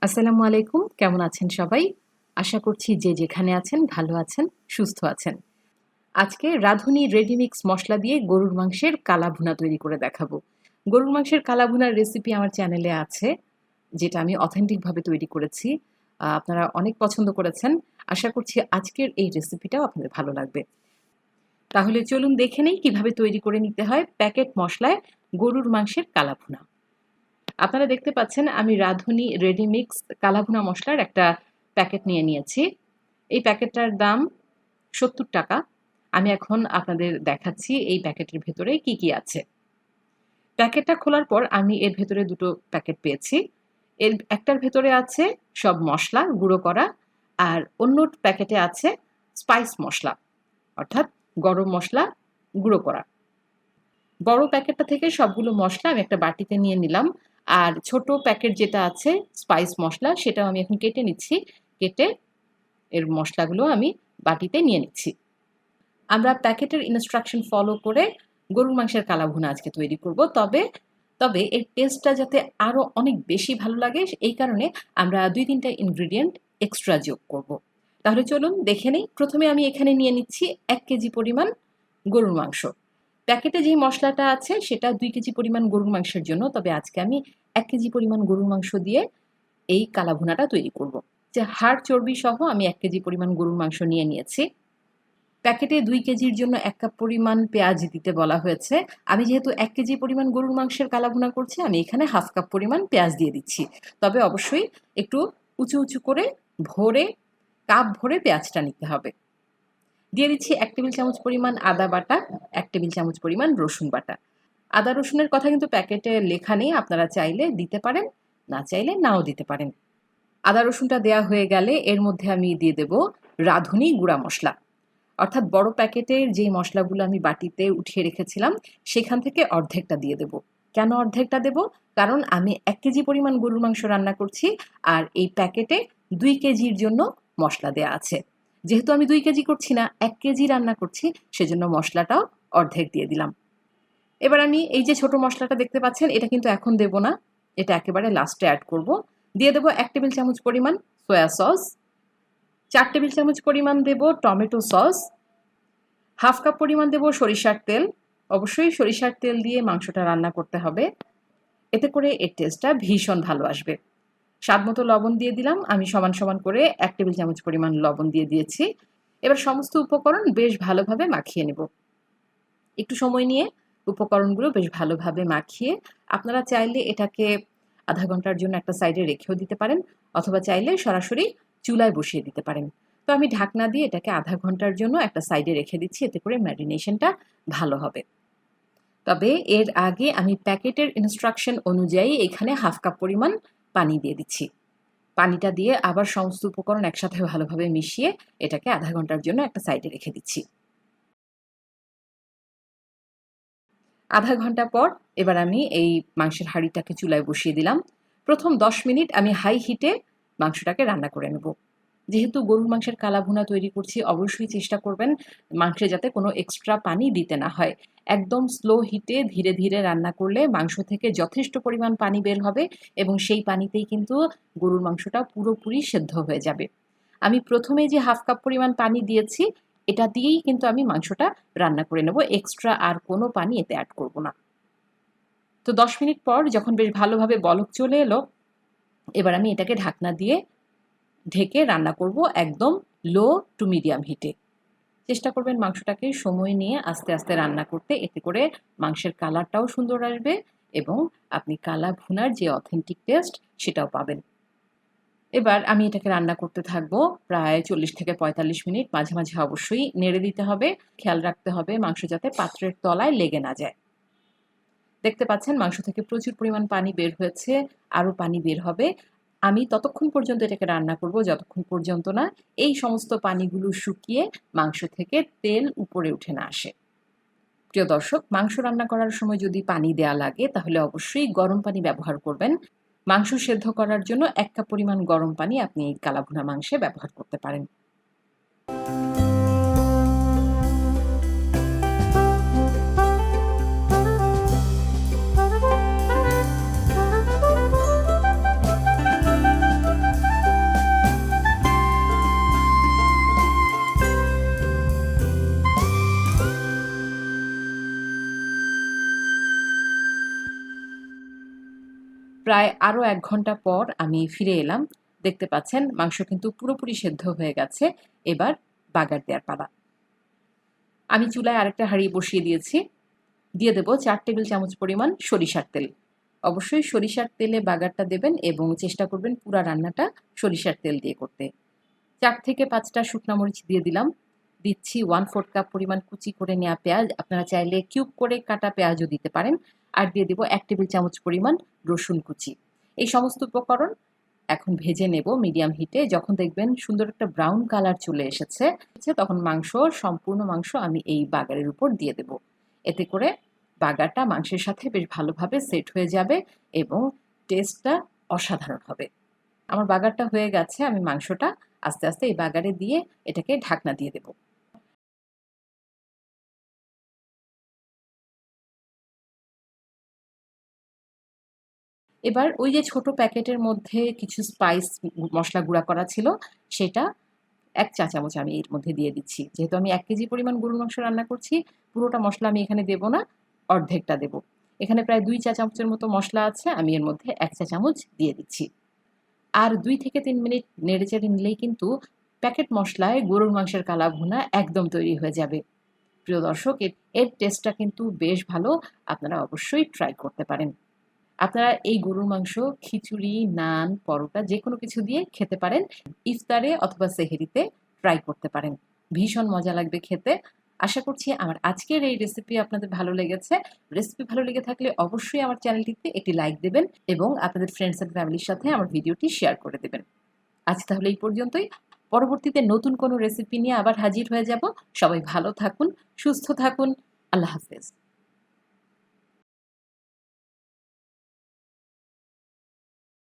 আসসালামু আলাইকুম। কেমন আছেন সবাই? আশা করছি যে যেখানে আছেন ভালো আছেন, সুস্থ আছেন। আজকে রাঁধুনি রেডি মিক্স মসলা দিয়ে গরুর মাংসের কালা ভুনা তৈরি করে দেখাবো। গরুর মাংসের কালা ভুনার রেসিপি আমার চ্যানেলে আছে, যেটা আমি অথেন্টিক ভাবে তৈরি করেছি। আপনারা অনেক পছন্দ করেছেন। আশা করছি আজকের এই রেসিপিটাও আপনাদের ভালো লাগবে। তাহলে চলুন দেখে নেই কিভাবে তৈরি করে নিতে হয় প্যাকেট মসলায় গরুর মাংসের কালা ভুনা। আপনারা দেখতে পাচ্ছেন আমি রাঁধুনি রেডি মিক্স কালাভুনা মসলার একটা প্যাকেট নিয়ে নিয়েছি। এই প্যাকেটটার দাম ৭০ টাকা। আমি এখন আপনাদের দেখাচ্ছি এই প্যাকেটের ভেতরে কি কি আছে। প্যাকেটটা খোলার পর আমি এর ভেতরে দুটো প্যাকেট পেয়েছি। এর একটার ভেতরে আছে সব মশলা গুঁড়ো করা, আর অন্য প্যাকেটে আছে স্পাইস মশলা, অর্থাৎ গরম মশলা গুঁড়ো করা। বড় প্যাকেটটা থেকে সবগুলো মশলা আমি একটা বাটিতে নিয়ে নিলাম, আর ছোট প্যাকেট যেটা আছে স্পাইস মশলা সেটাও আমি এখন কেটে নিচ্ছি। কেটে এর মশলাগুলো আমি বাটিতে নিয়ে নিচ্ছি। আমরা প্যাকেটের ইনস্ট্রাকশন ফলো করে গরুর মাংসের কালা ভুনা আজকে তৈরি করব। তবে এর টেস্টটা যাতে আরো অনেক বেশি ভালো লাগে, এই কারণে আমরা ২-৩টা ইনগ্রিডিয়েন্ট এক্সট্রা যোগ করব। তাহলে চলুন দেখে নেই। প্রথমে আমি এখানে নিয়ে নিচ্ছি ১ কেজি পরিমাণ গরুর মাংস। প্যাকেটে যেই মশলাটা আছে সেটা ২ কেজি পরিমাণ গরুর মাংসের জন্য, তবে আজকে আমি ১ কেজি পরিমাণ গরুর মাংস দিয়ে এই কালা ভুনাটা তৈরি করব। যে হাড় চর্বি সহ আমি ১ কেজি পরিমাণ গরুর মাংস নিয়ে নিয়েছি। প্যাকেটে ২ কেজির জন্য ১ কাপ পরিমাণ পেঁয়াজ দিতে বলা হয়েছে। আমি যেহেতু ১ কেজি পরিমাণ গরুর মাংসের কালা ভুনা করছি, আমি এখানে হাফ কাপ পরিমাণ পেঁয়াজ দিয়ে দিচ্ছি। তবে অবশ্যই একটু উঁচু উঁচু করে ভরে, কাপ ভরে পেঁয়াজটা নিতে হবে। দিয়ে দিচ্ছি ১ টেবিল চামচ পরিমাণ আদা বাটা, ১ টেবিল চামচ পরিমাণ রসুন বাটা। আদা রসুনের কথা কিন্তু প্যাকেটে লেখা নেই, আপনারা চাইলে দিতে পারেন, না চাইলে নাও দিতে পারেন। আদা রসুনটা দেয়া হয়ে গেলে এর মধ্যে আমি দিয়ে দেব রাঁধুনি গুঁড়া মশলা, অর্থাৎ বড় প্যাকেটের যে মশলাগুলো আমি বাটিতে উঠিয়ে রেখেছিলাম সেখান থেকে অর্ধেকটা দিয়ে দেব। কেন অর্ধেকটা দেব? কারণ আমি ১ কেজি পরিমাণ গরুর মাংস রান্না করছি, আর এই প্যাকেটে ২ কেজির জন্য মশলা দেয়া আছে। যেহেতু আমি ২ কেজি করছি না, ১ কেজি রান্না করছি, সেজন্য মশলাটাও অর্ধেক দিয়ে দিলাম। এবার আমি এই যে ছোট মশলাটা দেখতে পাচ্ছেন, এটা কিন্তু এখন দেব না, এটা একেবারে লাস্টে অ্যাড করব। দিয়ে দেব ১ টেবিল চামচ পরিমাণ সয়া সস, ৪ টেবিল চামচ পরিমাণ দেব টমেটো সস, হাফ কাপ পরিমাণ দেব সরিষার তেল। অবশ্যই সরিষার তেল দিয়ে মাংসটা রান্না করতে হবে, এতে করে এর টেস্টটা ভীষণ ভালো আসবে। স্বাদ মতো লবণ দিয়ে দিলাম, আমি সমান সমান করে ১ টেবিল চামচ পরিমাণ লবণ দিয়ে দিয়েছি। এবার সমস্ত উপকরণ বেশ ভালোভাবে মাখিয়ে নেব। একটু সময় নিয়ে উপকরণগুলো বেশ ভালোভাবে মাখিয়ে আপনারা চাইলে এটাকে আধা ঘন্টার জন্য একটা সাইডে রেখেও দিতে পারেন, অথবা চাইলে সরাসরি চুলায় বসিয়ে দিতে পারেন। তো আমি ঢাকনা দিয়ে এটাকে আধা ঘন্টার জন্য একটা সাইডে রেখে দিচ্ছি, এতে করে ম্যারিনেশনটা ভালো হবে। তবে এর আগে আমি প্যাকেটের ইনস্ট্রাকশন অনুযায়ী এখানে হাফ কাপ পরিমাণ পানি দিয়ে দিচ্ছি। পানিটা দিয়ে আবার সমস্ত উপকরণ একসাথে ভালোভাবে মিশিয়ে এটাকে আধা ঘন্টার জন্য একটা সাইডে রেখে দিচ্ছি। আধা ঘন্টা পর এবার আমি এই মাংসের হাঁড়িটাকে চুলায় বসিয়ে দিলাম। প্রথম ১০ মিনিট আমি হাই হিটে মাংসটাকে রান্না করে নেব। যেহেতু গরুর মাংসের কালা ভুনা তৈরি করছি, অবশ্যই চেষ্টা করবেন মাংসে যাতে কোনো এক্সট্রা পানি দিতে না হয়। একদম স্লো হিটে ধীরে ধীরে রান্না করলে মাংস থেকে যথেষ্ট পরিমাণ পানি বের হবে, এবং সেই পানিতেই কিন্তু গরুর মাংসটা পুরোপুরি সেদ্ধ হয়ে যাবে। আমি প্রথমে যে হাফ কাপ পরিমাণ পানি দিয়েছি, এটা দিয়েই কিন্তু আমি মাংসটা রান্না করে নেব, এক্সট্রা আর কোনো পানি এতে অ্যাড করব না। তো ১০ মিনিট পর যখন বেশ ভালোভাবে বলক চলে এলো, এবার আমি এটাকে ঢাকনা দিয়ে ঢেকে রান্না করব একদম লো টু মিডিয়াম হিটে। চেষ্টা করবেন মাংসটাকে সময় নিয়ে আস্তে আস্তে রান্না করতে, এতে করে মাংসের কালারটাও সুন্দর আসবে এবং আপনি কালা ভুনার যে অথেন্টিক টেস্ট সেটাও পাবেন। এবার আমি এটাকে রান্না করতে থাকবো প্রায় ৪০ থেকে ৪৫ মিনিট। মাঝে মাঝে অবশ্যই নেড়ে দিতে হবে, খেয়াল রাখতে হবে মাংস যাতে পাত্রের তলায় লেগে না যায়। দেখতে পাচ্ছেন মাংস থেকে প্রচুর পরিমাণ পানি বের হয়েছে, আরও পানি বের হবে। আমি ততক্ষণ পর্যন্ত এটাকে রান্না করব যতক্ষণ পর্যন্ত না এই সমস্ত পানিগুলো শুকিয়ে মাংস থেকে তেল উপরে উঠে না আসে। প্রিয় দর্শক, মাংস রান্না করার সময় যদি পানি দেয়া লাগে তাহলে অবশ্যই গরম পানি ব্যবহার করবেন। মাংস সেদ্ধ করার জন্য ১ কাপ পরিমাণ গরম পানি আপনি এই কালা ভুনা মাংসে ব্যবহার করতে পারেন। প্রায় আরও 1 ঘন্টা পর আমি ফিরে এলাম। দেখতে পাচ্ছেন মাংস কিন্তু পুরোপুরি সেদ্ধ হয়ে গেছে। এবার বাগার দেওয়ার পালা। আমি চুলায় আরেকটা হাঁড়ি বসিয়ে দিয়েছি। দিয়ে দেব 4 টেবিল চামচ পরিমাণ সরিষার তেল। অবশ্যই সরিষার তেলে বাগারটা দেবেন এবং চেষ্টা করবেন পুরা রান্নাটা সরিষার তেল দিয়ে করতে। 4 থেকে 5টা শুকনা মরিচ দিয়ে দিলাম। দিচ্ছি 1/4 কাপ পরিমাণ কুচি করে নেওয়া পেঁয়াজ। আপনারা চাইলে কিউব করে কাটা পেঁয়াজও দিতে পারেন। আর দিয়ে দেব 1 টেবিল চামচ পরিমাণ রসুন কুচি। এই সমস্ত উপকরণ এখন ভেজে নেব মিডিয়াম হিটে। যখন দেখবেন সুন্দর একটা ব্রাউন কালার চলে এসেছে, তখন সম্পূর্ণ মাংস আমি এই বাগারের উপর দিয়ে দেব। এতে করে বাগারটা মাংসের সাথে বেশ ভালোভাবে সেট হয়ে যাবে এবং টেস্টটা অসাধারণ হবে। আমার বাগারটা হয়ে গেছে। আমি মাংসটা আস্তে আস্তে এই বাগারে দিয়ে এটাকে ঢাকনা দিয়ে দেব। এবার ওই যে ছোট প্যাকেটের মধ্যে কিছু স্পাইস মশলা গুঁড়া করা ছিল, সেটা 1 চা চামচ আমি এর মধ্যে দিয়ে দিচ্ছি। যেহেতু আমি 1 কেজি পরিমাণ গরুর মাংস রান্না করছি, পুরোটা মশলা আমি এখানে দেব না, অর্ধেকটা দেব। এখানে প্রায় 2 চা চামচের মতো মশলা আছে, আমি এর মধ্যে 1 চা চামচ দিয়ে দিচ্ছি। আর 2 থেকে 3 মিনিট নেড়েচেড়ে নিলেই কিন্তু প্যাকেট মশলায় গরুর মাংসের কালা ভুনা একদম তৈরি হয়ে যাবে। প্রিয় দর্শক, এর টেস্টটা কিন্তু বেশ ভালো। আপনারা অবশ্যই ট্রাই করতে পারেন। আপনারা এই গরুর মাংস খিচুড়ি, নান, পরোটা যেকোনো কিছু দিয়ে খেতে পারেন। ইফতারে অথবা সেহরিতে ট্রাই করতে পারেন। ভীষণ মজা লাগবে খেতে। আশা করছি আমার আজকের এই রেসিপি আপনাদের ভালো লেগেছে। রেসিপি ভালো লেগে থাকলে অবশ্যই আমার চ্যানেলটিতে একটি লাইক দেবেন এবং আপনাদের ফ্রেন্ডস অ্যান্ড ফ্যামিলির সাথে আমার ভিডিওটি শেয়ার করে দেবেন। আজ তাহলে এই পর্যন্তই। পরবর্তীতে নতুন কোনো রেসিপি নিয়ে আবার হাজির হয়ে যাব। সবাই ভালো থাকুন, সুস্থ থাকুন। আল্লাহ হাফেজ।